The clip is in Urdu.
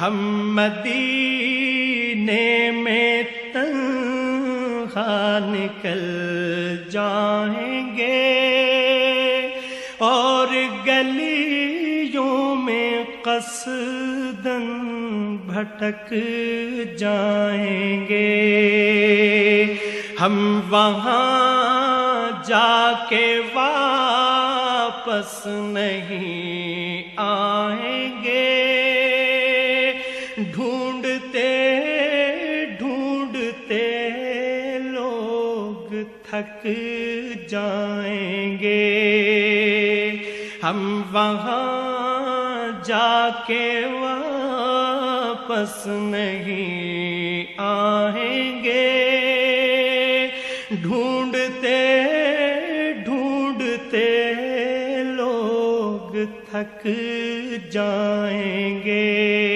ہم مدینے میں تنہا نکل جائیں گے اور گلیوں میں قصداً بھٹک جائیں گے. ہم وہاں جا کے واپس نہیں آئیں گے. ڈھونڈتے ڈھونڈتے لوگ تھک جائیں گے. ہم وہاں جا کے واپس نہیں آئیں گے. ڈھونڈتے ڈھونڈتے لوگ تھک جائیں گے.